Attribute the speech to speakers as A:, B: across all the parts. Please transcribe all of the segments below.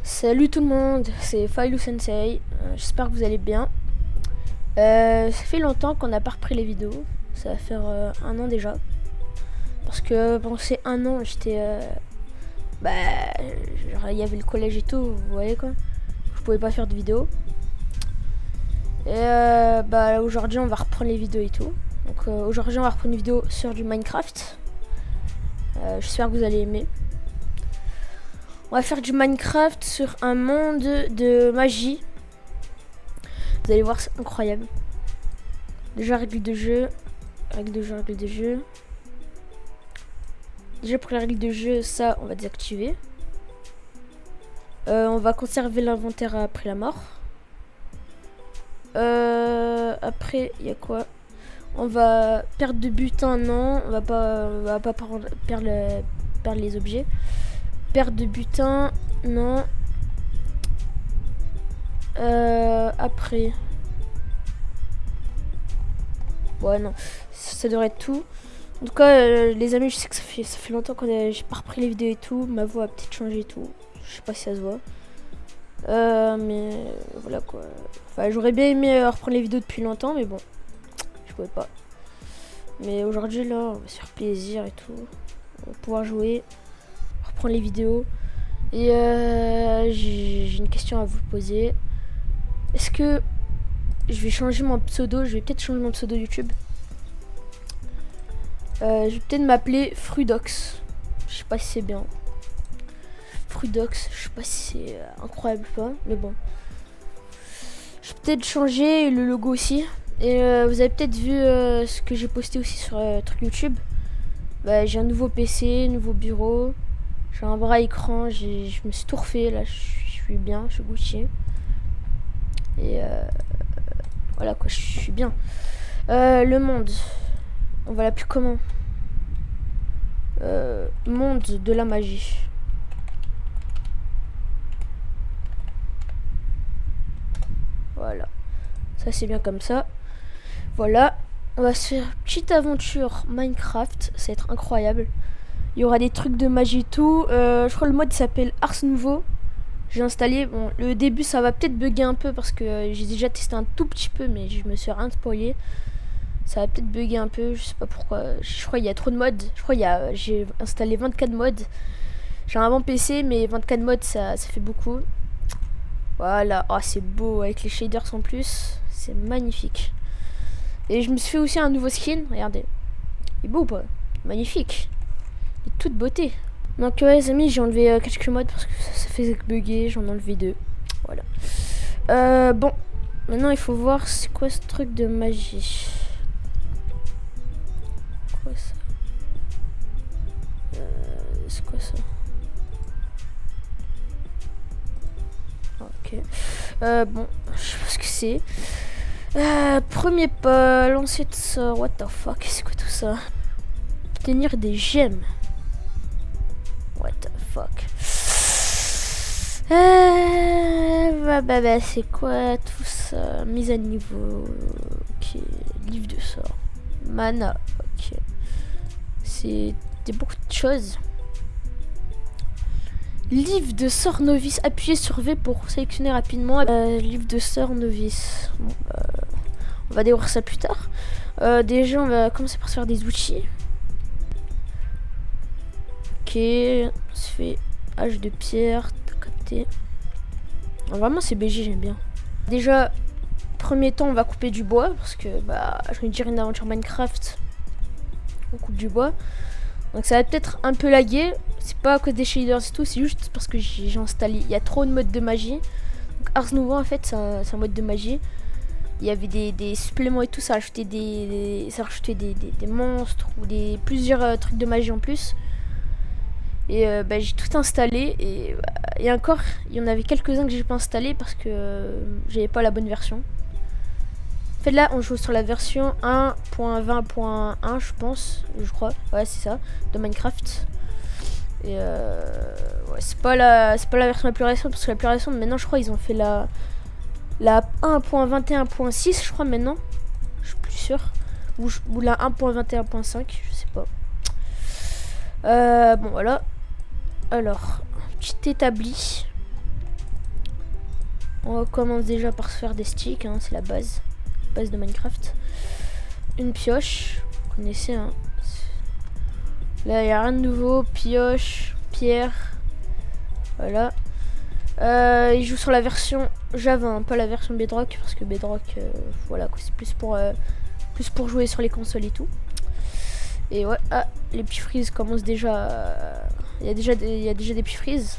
A: Salut tout le monde, c'est Failou Sensei, j'espère que vous allez bien. Ça fait longtemps qu'on n'a pas repris les vidéos, ça va faire 1 an déjà. Parce que pendant ces 1 an, j'étais... genre, il y avait le collège et tout, vous voyez quoi. Je pouvais pas faire de vidéos. Et aujourd'hui on va reprendre les vidéos et tout. Donc aujourd'hui on va reprendre une vidéo sur du Minecraft. J'espère que vous allez aimer. On va faire du Minecraft sur un monde de magie. Vous allez voir, c'est incroyable. Déjà, règles de jeu. Déjà, pour les règles de jeu, ça, on va désactiver. On va conserver l'inventaire après la mort. Après, il y a quoi? On va perdre de butin, non. On va pas perdre les objets. Perte de butin, non. Après. Ouais, non. Ça devrait être tout. En tout cas, les amis, je sais que ça fait longtemps que j'ai pas repris les vidéos et tout. Ma voix a peut-être changé et tout. Je sais pas si ça se voit. Mais voilà quoi. Enfin, j'aurais bien aimé reprendre les vidéos depuis longtemps, mais bon. Je pouvais pas. Mais aujourd'hui, là, on va se faire plaisir et tout. On va pouvoir jouer. Reprendre les vidéos. Et j'ai une question à vous poser. Est-ce que je vais changer mon pseudo? Je vais peut-être changer mon pseudo YouTube. Je vais peut-être m'appeler Frudox. Je sais pas si c'est bien. Frudox, je sais pas si c'est incroyable ou pas, mais bon. Je vais peut-être changer le logo aussi. Et vous avez peut-être vu ce que j'ai posté aussi sur truc YouTube. J'ai un nouveau PC, nouveau bureau. J'ai un bras écran, je me suis tout refait, là je suis bien, je suis Gucci. Et voilà quoi, je suis bien. Le monde, on va l'appeler comment? Monde de la magie. Voilà, ça c'est bien comme ça. Voilà, on va se faire une petite aventure Minecraft, ça va être incroyable. Il y aura des trucs de magie et tout. Je crois que le mode s'appelle Ars Nouveau. J'ai installé. Bon, le début ça va peut-être bugger un peu parce que j'ai déjà testé un tout petit peu, mais je me suis rien spoilé. Ça va peut-être bugger un peu, je sais pas pourquoi. Je crois qu'il y a trop de modes. Je crois j'ai installé 24 modes. J'ai un bon PC, mais 24 modes ça fait beaucoup. Voilà. Oh, c'est beau avec les shaders en plus. C'est magnifique. Et je me suis fait aussi un nouveau skin. Regardez. Il est beau ou pas? Magnifique. De toute beauté. Donc ouais les amis, j'ai enlevé quelques modes parce que ça fait bugger, j'en ai enlevé 2. Voilà. Bon, maintenant il faut voir c'est quoi ce truc de magie. Quoi ça? C'est quoi ça? Ok. Bon, je sais pas ce que c'est. Premier pas, lancer de sort, what the fuck, c'est quoi tout ça? Obtenir des gemmes. What the fuck. C'est quoi tout ça? Mise à niveau. Ok. Livre de sort. Mana. Ok. C'est beaucoup de choses. Livre de sort novice. Appuyez sur V pour sélectionner rapidement. Livre de sort novice. Bon, on va découvrir ça plus tard. Déjà, on va commencer par se faire des outils. Ok, on se fait hache de pierre, t'as capté. Vraiment c'est BG, j'aime bien. Déjà, premier temps on va couper du bois parce que je vais dire une aventure Minecraft. On coupe du bois. Donc ça va peut-être un peu laguer. C'est pas à cause des shaders et tout, c'est juste parce que j'ai installé. Il y a trop de modes de magie. Donc Ars Nouveau en fait c'est un mode de magie. Il y avait des suppléments et tout, ça rajoutait des monstres ou plusieurs trucs de magie en plus. Et j'ai tout installé et encore il y en avait quelques-uns que j'ai pas installé parce que j'avais pas la bonne version. En fait là on joue sur la version 1.20.1 je crois, ouais c'est ça, de Minecraft. Et ouais, c'est pas la version la plus récente parce que la plus récente maintenant je crois ils ont fait la 1.21.6 je crois maintenant. Je suis plus sûr. Ou la 1.21.5, je sais pas. Bon voilà. Alors, petit établi. On commence déjà par se faire des sticks, hein, c'est la base de Minecraft. Une pioche, vous connaissez, hein. Là, il n'y a rien de nouveau. Pioche, pierre. Voilà. Il joue sur la version Java, hein, pas la version Bedrock, parce que Bedrock, voilà, c'est plus pour jouer sur les consoles et tout. Et ouais, ah, les petits freezes commencent déjà. Il y a déjà des petits freezes.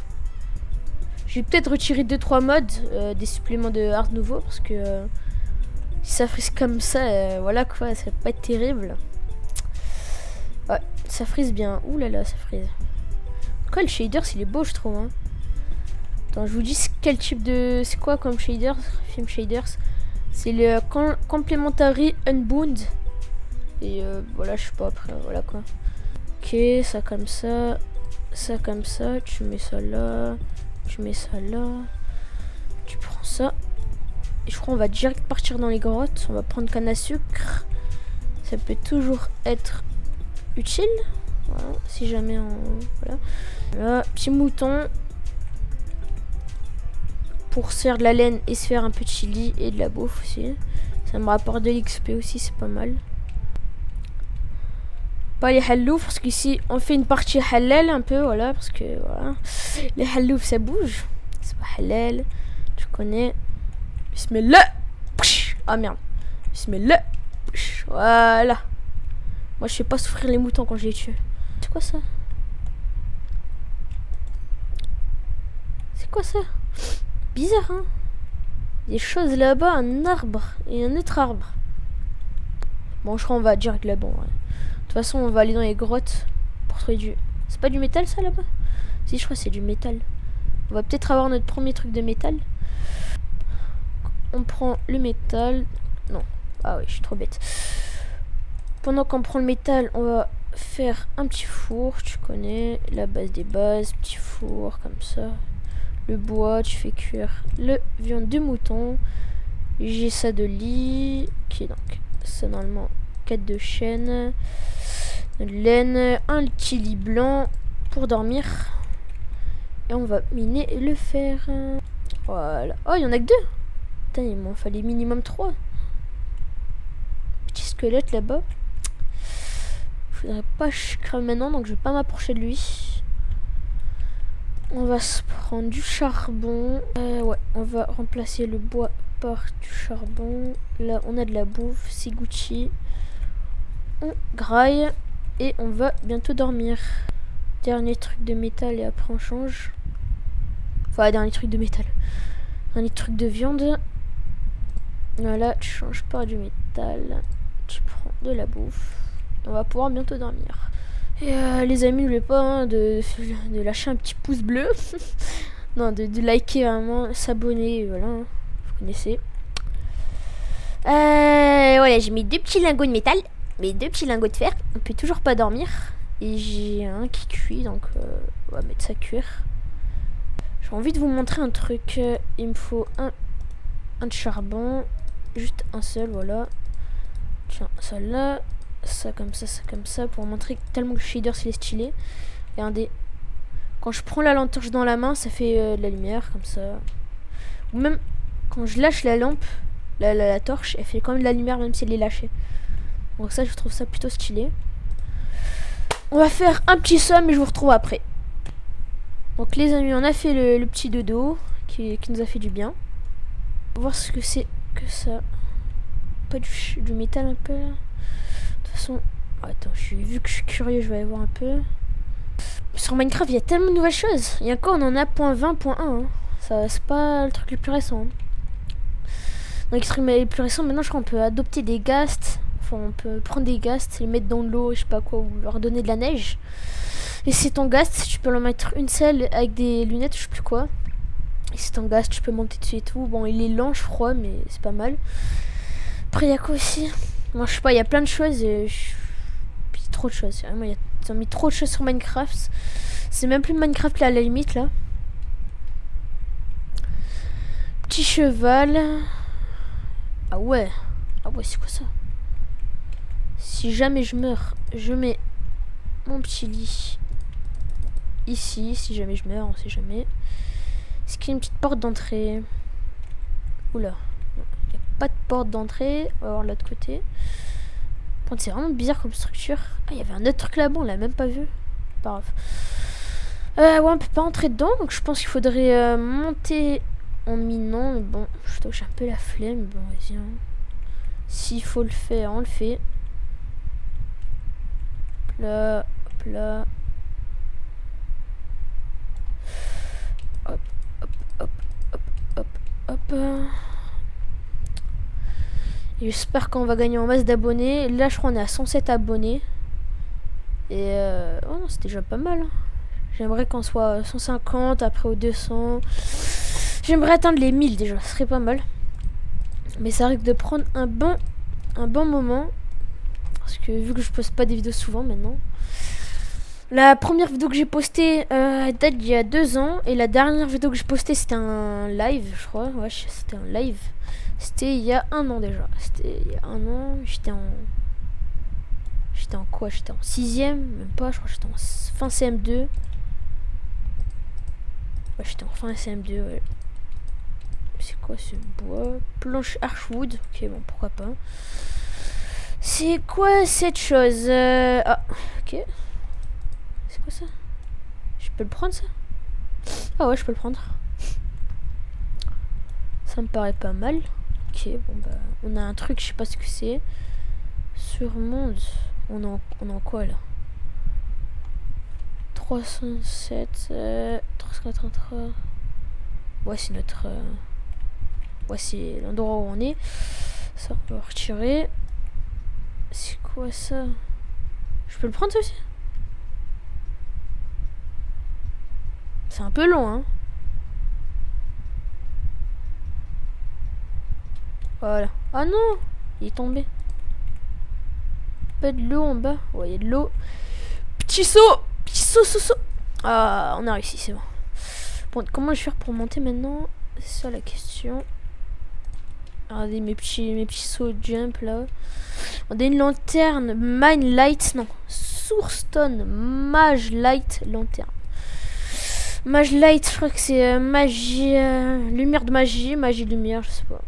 A: J'ai peut-être retiré 2-3 mods, des suppléments de hard nouveau, parce que si ça freeze comme ça, voilà quoi, ça va pas être terrible. Ouais, ça freeze bien. Ouh là là, ça freeze. Quoi, le shader, il est beau, je trouve. Hein. Attends, je vous dis quel type de. C'est quoi comme shaders? Film shaders. C'est le Complementary Unbound. Et voilà, je sais pas après, voilà quoi. Ok, ça comme ça. Ça comme ça. Tu mets ça là. Tu mets ça là. Tu prends ça. Et je crois qu'on va direct partir dans les grottes. On va prendre canne à sucre. Ça peut toujours être utile. Voilà, si jamais on. Voilà. Voilà, petit mouton. Pour se faire de la laine et se faire un petit lit et de la bouffe aussi. Ça me rapporte de l'XP aussi, c'est pas mal. Pas les hallouf, parce qu'ici on fait une partie halal un peu, voilà, parce que voilà. Les hallouf ça bouge. C'est pas halal, tu connais. Bismillah. Ah merde. Bismillah. Voilà. Moi je fais pas souffrir les moutons quand je les tue. C'est quoi ça? C'est quoi ça? Bizarre, hein? Des choses là-bas, un arbre et un autre arbre. Bon, je crois qu'on va direct là-bas. Ouais. De toute façon, on va aller dans les grottes pour trouver du. C'est pas du métal ça là-bas? Si, je crois que c'est du métal. On va peut-être avoir notre premier truc de métal. On prend le métal. Non. Ah oui, je suis trop bête. Pendant qu'on prend le métal, on va faire un petit four. Tu connais la base des bases. Petit four comme ça. Le bois, tu fais cuire le viande de mouton. J'ai ça de lit. Ok, donc ça normalement 4 de chêne. De laine. Un petit lit blanc pour dormir. Et on va miner le fer. Voilà. Oh, il y en a que 2. Putain, il m'en fallait minimum 3. Petit squelette là-bas. Faudrait pas que je crève maintenant, donc je vais pas m'approcher de lui. On va se prendre du charbon. Ouais, on va remplacer le bois par du charbon. Là, on a de la bouffe, c'est Gucci. On graille et on va bientôt dormir. Dernier truc de métal et après on change. Enfin, dernier truc de métal. Dernier truc de viande. Voilà, tu changes par du métal. Tu prends de la bouffe. On va pouvoir bientôt dormir. Et les amis, n'oubliez pas hein, de lâcher un petit pouce bleu. Non, de liker vraiment, s'abonner, voilà. Vous connaissez. Voilà, j'ai mis 2 petits lingots de métal. Mais 2 petits lingots de fer. On peut toujours pas dormir. Et j'ai un qui cuit, donc on va mettre ça cuire. J'ai envie de vous montrer un truc. Il me faut un de charbon. Juste un seul, voilà. Tiens, ça là. Ça comme ça pour montrer tellement que le shader c'est stylé. Regardez, quand je prends la lanterne dans la main, ça fait de la lumière comme ça. Ou même quand je lâche la lampe, la torche, elle fait quand même de la lumière même si elle est lâchée. Donc ça, je trouve ça plutôt stylé. On va faire un petit somme et je vous retrouve après. Donc les amis, on a fait le petit dodo qui nous a fait du bien. On va voir ce que c'est que ça. Pas du métal un peu là. De toute façon, attends, vu que je suis curieux, je vais aller voir un peu. Sur Minecraft, il y a tellement de nouvelles choses. Il y a encore, on en a .20, .1. Hein. Ça, c'est pas le truc le plus récent. Hein. Dans les trucs les plus récents, maintenant, je crois qu'on peut adopter des ghasts. Enfin, on peut prendre des ghasts, les mettre dans l'eau, je sais pas quoi, ou leur donner de la neige. Et c'est ton ghast, tu peux leur mettre une selle avec des lunettes, je sais plus quoi. Et c'est ton ghast, tu peux monter dessus et tout. Bon, il est lent, je crois, mais c'est pas mal. Après, il y a quoi aussi? Moi, je sais pas, il y a plein de choses. Trop de choses. Vraiment, ils ont mis trop de choses sur Minecraft. C'est même plus Minecraft là, à la limite, là. Petit cheval. Ah ouais. Ah ouais, c'est quoi ça? Si jamais je meurs, je mets mon petit lit ici. Si jamais je meurs, on sait jamais. Est-ce qu'il y a une petite porte d'entrée? Oula. Il n'y a pas de porte d'entrée. On va voir l'autre côté. Par contre, c'est vraiment bizarre comme structure. Ah, il y avait un autre truc là-bas, on l'a même pas vu. Pas grave. Ouais, on peut pas entrer dedans, donc je pense qu'il faudrait monter en minant. Mais bon, je trouve que j'ai un peu la flemme. Bon, vas-y. Hein. S'il faut le faire, on le fait. Hop là, hop là. Hop, hop, hop, hop, hop, hop. Et j'espère qu'on va gagner en masse d'abonnés. Là, je crois qu'on est à 107 abonnés. Et oh non, c'est déjà pas mal. Hein. J'aimerais qu'on soit à 150, après aux 200. J'aimerais atteindre les 1000 déjà, ce serait pas mal. Mais ça risque de prendre un bon moment. Parce que vu que je poste pas des vidéos souvent maintenant. La première vidéo que j'ai postée date d'il y a 2 ans. Et la dernière vidéo que j'ai postée, c'était un live, je crois. Ouais, c'était un live. C'était il y a 1 an déjà. C'était il y a 1 an. J'étais en quoi? J'étais en 6ème, même pas, je crois que j'étais en fin CM2. Ouais, j'étais en fin CM2, ouais. C'est quoi ce bois? Planche Archwood. Ok, bon, pourquoi pas. C'est quoi cette chose? Ah, ok. C'est quoi ça? Je peux le prendre, ça? Ah ouais, je peux le prendre. Ça me paraît pas mal. Ok, bon bah, on a un truc, je sais pas ce que c'est. Sur monde. On est en quoi là? 307, 383. Ouais, c'est notre. Ouais, c'est l'endroit où on est. Ça, on va retirer. C'est quoi ça? Je peux le prendre ça aussi? C'est un peu long, hein. Voilà. Ah non! Il est tombé. Pas de l'eau en bas. Ouais, il y a de l'eau. Petit saut! Petit saut, saut, saut! Ah, on a réussi, c'est bon. Bon, comment je vais faire pour monter maintenant? C'est ça la question. Regardez mes petits sauts jump là. On a une lanterne. Mine light. Non. Sourcestone. Mage light lanterne. Mage light, je crois que c'est magie. Lumière de magie. Magie lumière, je sais pas.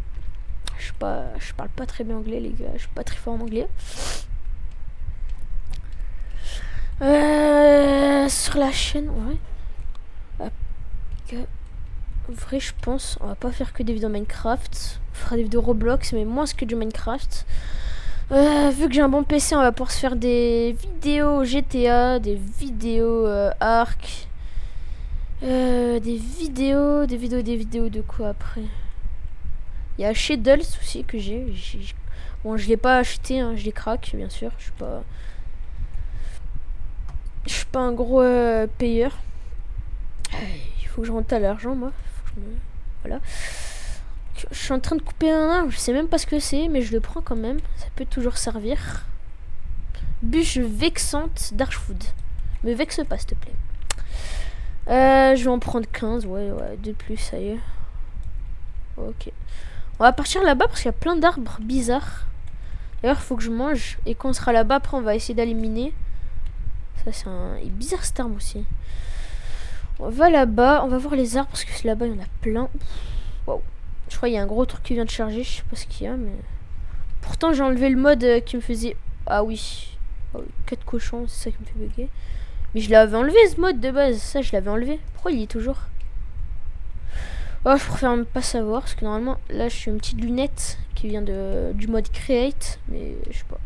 A: Je parle pas très bien anglais, les gars. Je suis pas très fort en anglais. Sur la chaîne, ouais. Vrai, je pense. On va pas faire que des vidéos Minecraft. On fera des vidéos Roblox, mais moins que du Minecraft. Vu que j'ai un bon PC, on va pouvoir se faire des vidéos GTA, des vidéos Arc. Des vidéos de quoi après? Il y a Shadows aussi que j'ai. Bon, je l'ai pas acheté, hein, je les craque, bien sûr. Je suis pas un gros payeur. Il faut que je rentre à l'argent, moi. Voilà. Je suis en train de couper un arbre, je sais même pas ce que c'est, mais je le prends quand même. Ça peut toujours servir. Bûche vexante d'Archwood. Me vexe pas, s'il te plaît. Je vais en prendre 15, ouais, de plus, ça y est. Ok. On va partir là-bas parce qu'il y a plein d'arbres bizarres. D'ailleurs, il faut que je mange. Et quand on sera là-bas, après, on va essayer d'éliminer. Ça, c'est un... Il est bizarre cet arbre aussi. On va là-bas, on va voir les arbres parce que là-bas, il y en a plein. Wow. Je crois qu'il y a un gros truc qui vient de charger. Je sais pas ce qu'il y a, mais... Pourtant, j'ai enlevé le mode qui me faisait... Ah oui. 4 cochons, c'est ça qui me fait bugger. Mais je l'avais enlevé ce mode de base. Ça, je l'avais enlevé. Pourquoi il y est toujours? Oh, je préfère même pas savoir. Parce que normalement, là, je suis une petite lunette qui vient du mode Create. Mais je sais pas.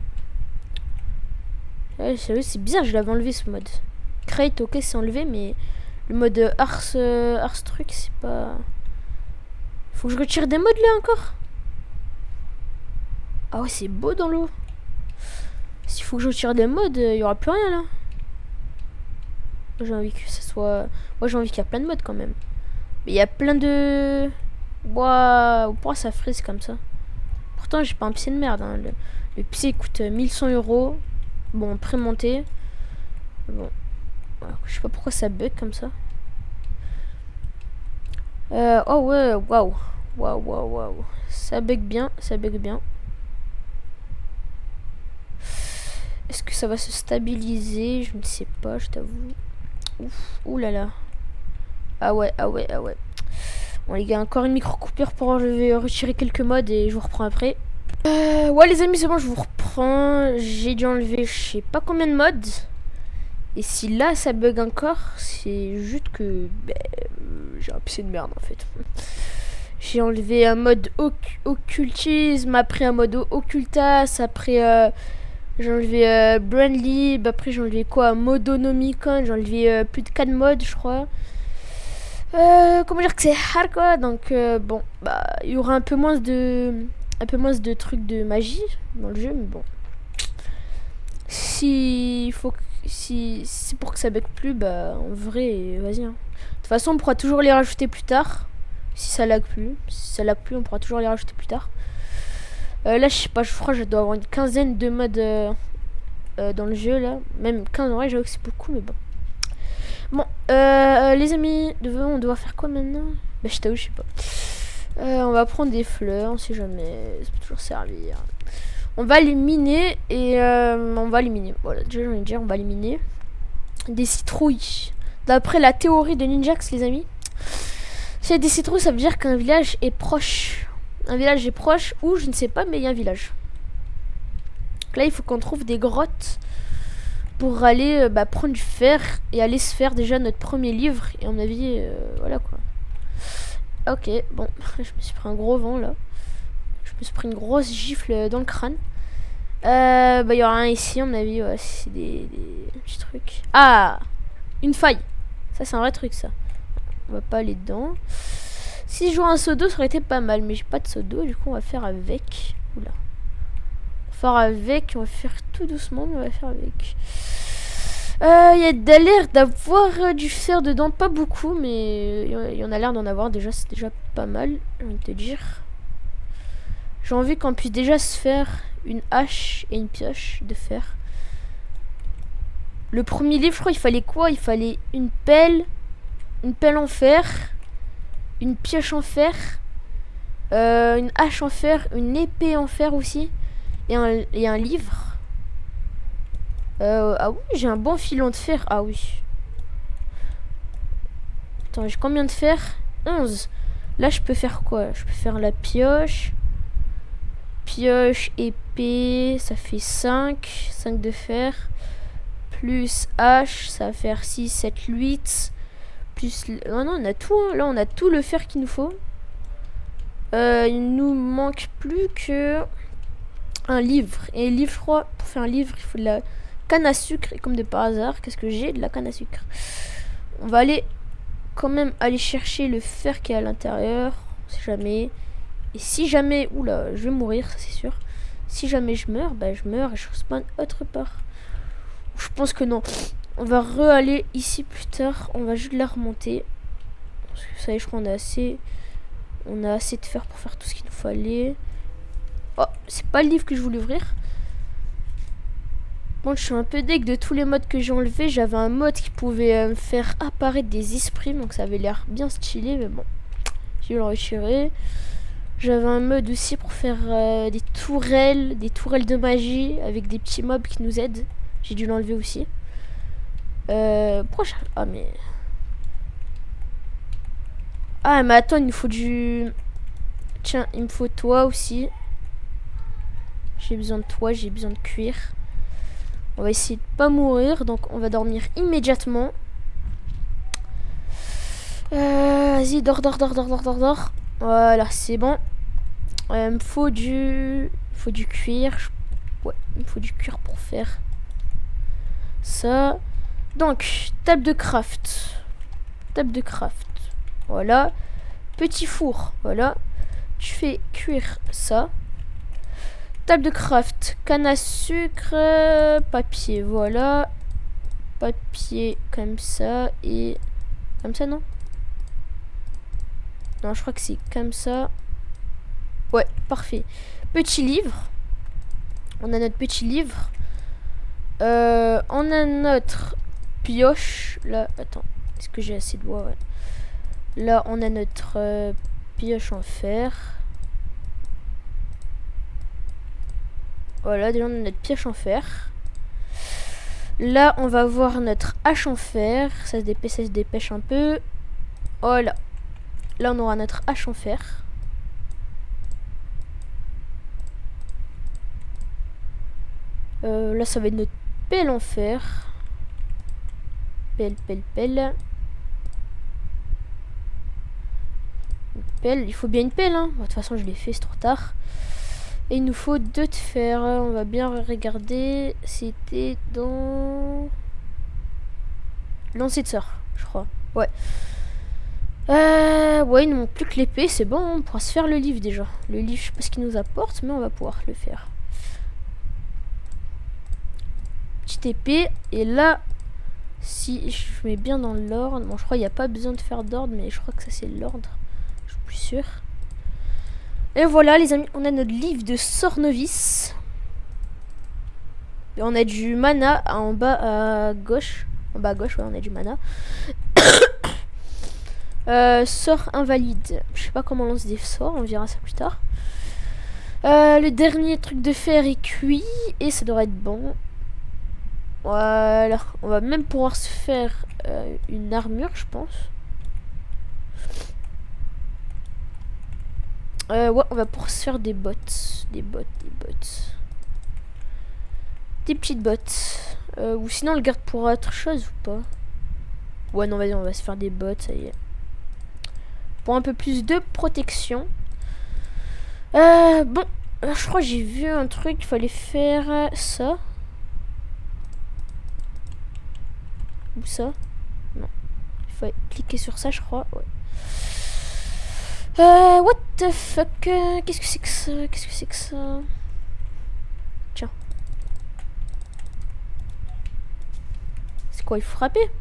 A: Ouais, c'est bizarre, je l'avais enlevé ce mode. Create, ok, c'est enlevé, mais le mode Ars truc, c'est pas... Faut que je retire des modes là encore. Ah ouais, c'est beau dans l'eau. S'il faut que je retire des modes, il y aura plus rien là. J'ai envie que ça soit... Moi j'ai envie qu'il y a plein de modes quand même. Mais il y a plein de... Waouh, pourquoi ça frise comme ça? Pourtant j'ai pas un PC de merde, hein. Le PC coûte 1100 €. Bon, pré-monté. Bon. Je sais pas pourquoi ça bug comme ça. Oh ouais, waouh. Waouh. Ça bug bien, ça bug bien. Est-ce que ça va se stabiliser? Je ne sais pas, je t'avoue. Ouf, oulala. Ah ouais. Bon les gars, encore une micro coupure pour retirer quelques mods et je vous reprends après. Ouais les amis, c'est bon, je vous reprends. J'ai dû enlever je sais pas combien de mods. Et si là ça bug encore, c'est juste que j'ai un PC de merde en fait. J'ai enlevé un mode occultisme, après un mode occultas, après j'ai enlevé Brand Lib, après j'ai enlevé quoi, Modonomicon, j'ai enlevé plus de 4 modes je crois. Comment dire que c'est hardcore, donc bon, bah il y aura un peu moins de trucs de magie dans le jeu, mais bon. Si c'est pour que ça bug plus, bah en vrai, vas-y. Hein. De toute façon, on pourra toujours les rajouter plus tard. Si ça lag plus. Si ça lag plus, on pourra toujours les rajouter plus tard. Là, je sais pas, je crois que je dois avoir une quinzaine de modes dans le jeu, là. Même 15, en vrai, j'avoue que c'est beaucoup, mais bon. Bon, les amis, on doit faire quoi maintenant? Bah, je t'avoue, je sais pas. On va prendre des fleurs, on sait jamais. Ça peut toujours servir. On va les miner et on va les miner. Voilà, déjà, j'ai envie de dire, on va les miner. Des citrouilles. D'après la théorie de Ninjax, les amis. S'il y a des citrouilles, ça veut dire qu'un village est proche. Un village est proche ou je ne sais pas, mais il y a un village. Donc là, il faut qu'on trouve des grottes pour aller prendre du fer et aller se faire déjà notre premier livre. Et à mon avis, voilà quoi. Ok, bon, je me suis pris un gros vent là. Je me suis pris une grosse gifle dans le crâne. Il y aura un ici, à mon avis, ouais, c'est des petits trucs. Ah, une faille. Ça, c'est un vrai truc, ça. On va pas aller dedans. Si je jouais un seau d'eau, ça aurait été pas mal, mais j'ai pas de seau d'eau, du coup, on va faire avec. Oula. On va faire avec, on va faire tout doucement, mais on va faire avec. Il y a l'air d'avoir du fer dedans, pas beaucoup, mais il y en a l'air d'en avoir déjà, c'est déjà pas mal, j'ai envie de te dire. J'ai envie qu'on puisse déjà se faire une hache et une pioche de fer. Le premier livre, je crois, il fallait quoi? Il fallait une pelle en fer, une pioche en fer, une hache en fer, une épée en fer aussi, et un livre. Ah oui, j'ai un bon filon de fer. Ah oui. Attends, j'ai combien de fer? 11. Là, je peux faire quoi? Je peux faire la pioche. Pioche, épée, ça fait 5. 5 de fer. Plus hache, ça va faire 6, 7, 8. Plus... Oh non, on a tout. Hein. Là, on a tout le fer qu'il nous faut. Il nous manque plus que un livre. Et livre, je crois, pour faire un livre, il faut de la canne à sucre. Et comme de par hasard, qu'est-ce que j'ai? De la canne à sucre. On va aller quand même aller chercher le fer qui est à l'intérieur. Si jamais. Et si jamais... Oula, je vais mourir, ça c'est sûr. Si jamais je meurs, bah je meurs et je respawn autre part. Je pense que non. On va re-aller ici plus tard. On va juste la remonter. Parce que ça y est, je crois qu'on a assez... On a assez de fer pour faire tout ce qu'il nous fallait. Oh, c'est pas le livre que je voulais ouvrir. Bon, je suis un peu deg de tous les modes que j'ai enlevés. J'avais un mode qui pouvait me faire apparaître des esprits. Donc ça avait l'air bien stylé. Mais bon, j'ai dû le retirer. J'avais un mode aussi pour faire des tourelles de magie. Avec des petits mobs qui nous aident. J'ai dû l'enlever aussi. Pourquoi je... Ah mais... Ah mais attends, il nous faut du... Tiens, il me faut toi aussi. J'ai besoin de toi, j'ai besoin de cuir. On va essayer de pas mourir, donc on va dormir immédiatement. Vas-y, dors. Voilà, c'est bon. Il me faut du cuir. Ouais, il me faut du cuir pour faire ça. Donc, table de craft. Voilà. Petit four. Voilà. Tu fais cuire ça. Table de craft. Canne à sucre. Papier. Voilà. Papier comme ça. Et... Comme ça, non? Non, je crois que c'est comme ça. Ouais, parfait. Petit livre. On a notre petit livre. On a notre pioche. Là, attends. Est-ce que j'ai assez de bois? Ouais. Là, on a notre pioche en fer. Voilà, déjà on a notre pioche en fer. Là, on va voir notre hache en fer. Ça se dépêche un peu. Voilà. Là, on aura notre hache en fer. Là, ça va être notre pelle en fer. Pelle. Une pelle. Il faut bien une pelle, hein. Bon, de toute façon, je l'ai fait, c'est trop tard. Et il nous faut 2 de fer. On va bien regarder. C'était dans... lancer de sort, je crois. Ouais. Ouais, il ne manque plus que l'épée, c'est bon, on pourra se faire le livre déjà. Le livre, je sais pas ce qu'il nous apporte, mais on va pouvoir le faire. Petite épée, et là, si je mets bien dans l'ordre, bon, je crois qu'il n'y a pas besoin de faire d'ordre, mais je crois que ça c'est l'ordre, je suis plus sûre. Et voilà, les amis, on a notre livre de sort novice. Et on a du mana en bas à gauche. En bas à gauche, ouais, on a du mana. Sort invalide. Je sais pas comment on lance des sorts, on verra ça plus tard. Le dernier truc de fer est cuit et ça devrait être bon. Voilà, on va même pouvoir se faire une armure, je pense. Ouais, on va pouvoir se faire des bottes. Des petites bottes. Ou sinon, on le garde pour autre chose ou pas? Ouais, non, vas-y, on va se faire des bottes, ça y est. Pour un peu plus de protection. Bon, je crois que j'ai vu un truc, il fallait faire ça. Ou ça? Non. Il faut cliquer sur ça, je crois. Ouais. What the fuck? Qu'est-ce que c'est que ça? Tiens. C'est quoi, il faut frapper?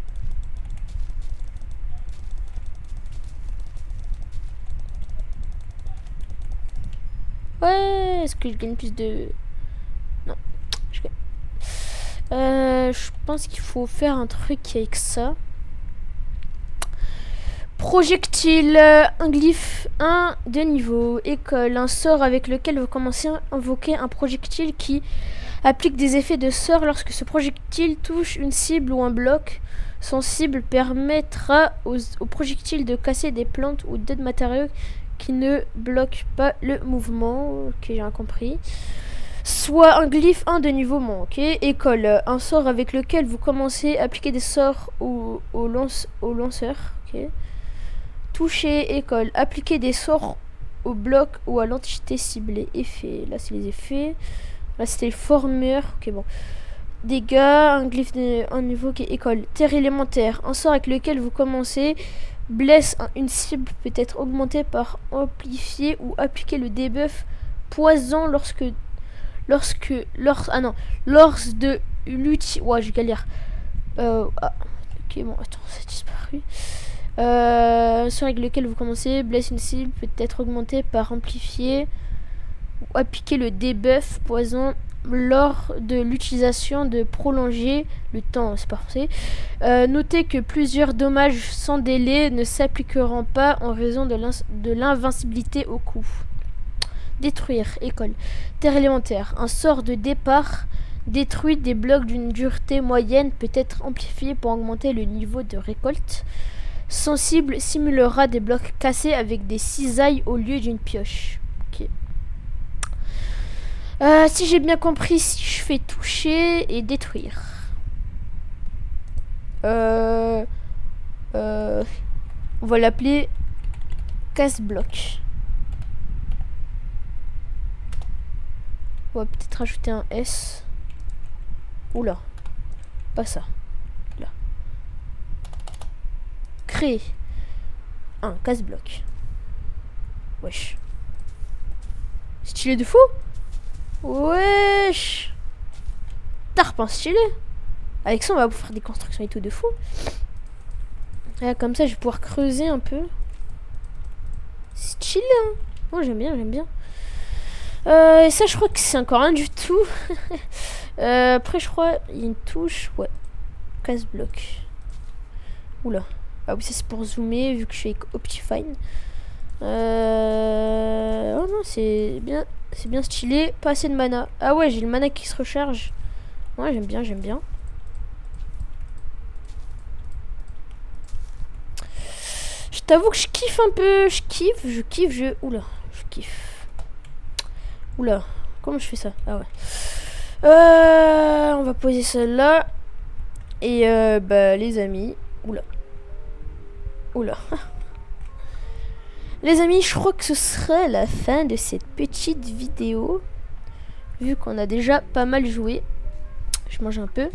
A: Ouais, est-ce que je gagne plus de... Non. Je pense qu'il faut faire un truc avec ça. Projectile, un glyphe 1 de niveau. École, un sort avec lequel vous commencez à invoquer un projectile qui applique des effets de sort lorsque ce projectile touche une cible ou un bloc. Son cible permettra au projectile de casser des plantes ou d'autres matériaux qui ne bloquent pas le mouvement. Ok, j'ai compris. Soit un glyphe 1 de niveau manqué. École, un sort avec lequel vous commencez à appliquer des sorts au lanceur. Ok. Toucher, école, appliquer des sorts au bloc ou à l'entité ciblée. Effet, là c'est les effets. Là c'était les formeurs. Ok, bon. Dégâts, un glyphe de un niveau qui est école. Terre élémentaire, un sort avec lequel vous commencez. Blesse une cible peut être augmenté par amplifier ou appliquer le debuff poison lors de l'outil. Ouais, je galère. Ok, bon, attends, ça a disparu. Sort avec lequel vous commencez, blesse une cible peut être augmenté par amplifier ou appliquer le debuff poison lors de l'utilisation de prolonger le temps. C'est parfait. Notez que plusieurs dommages sans délai ne s'appliqueront pas en raison de l'invincibilité au coup. Détruire, école. Terre élémentaire. Un sort de départ détruit des blocs d'une dureté moyenne peut être amplifié pour augmenter le niveau de récolte. Son cible simulera des blocs cassés avec des cisailles au lieu d'une pioche. Ok. Si j'ai bien compris, si je fais toucher et détruire. On va l'appeler casse-bloc. On va peut-être rajouter un S. Oula. Pas ça. Là. Créer. Un casse-bloc. Wesh. Stylé de fou. Wesh. Tarpin stylé. Avec ça, on va pouvoir faire des constructions et tout de fou. Et comme ça, je vais pouvoir creuser un peu. Stylé, hein. Oh, j'aime bien, j'aime bien. Et ça, je crois que c'est encore rien du tout. Après, je crois il y a une touche. Ouais. Casse-bloc. Oula. Ah oui, ça c'est pour zoomer, vu que je suis avec Optifine. Oh non, c'est bien stylé. Pas assez de mana. Ah ouais, j'ai le mana qui se recharge. Ouais, j'aime bien, j'aime bien. Je T'avoue que je kiffe un peu. Je kiffe. Oula, je kiffe. Oula, comment je fais ça? Ah ouais. On va poser celle-là. Et bah les amis. Oula. Les amis, je crois que ce sera la fin de cette petite vidéo. Vu qu'on a déjà pas mal joué. Je mange un peu.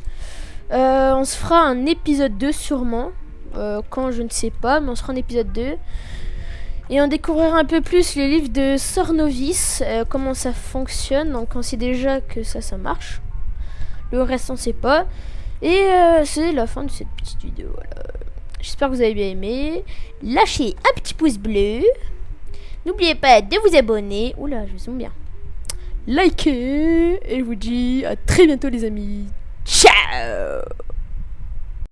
A: On se fera un épisode 2 sûrement. Quand je ne sais pas, mais on se fera un épisode 2. Et on découvrira un peu plus le livre de Sœur Novice. Comment ça fonctionne. Donc on sait déjà que ça marche. Le reste on sait pas. Et c'est la fin de cette petite vidéo. Voilà. J'espère que vous avez bien aimé. Lâchez un petit pouce bleu. N'oubliez pas de vous abonner. Oula, je zoome bien. Likez. Et je vous dis à très bientôt les amis. Ciao.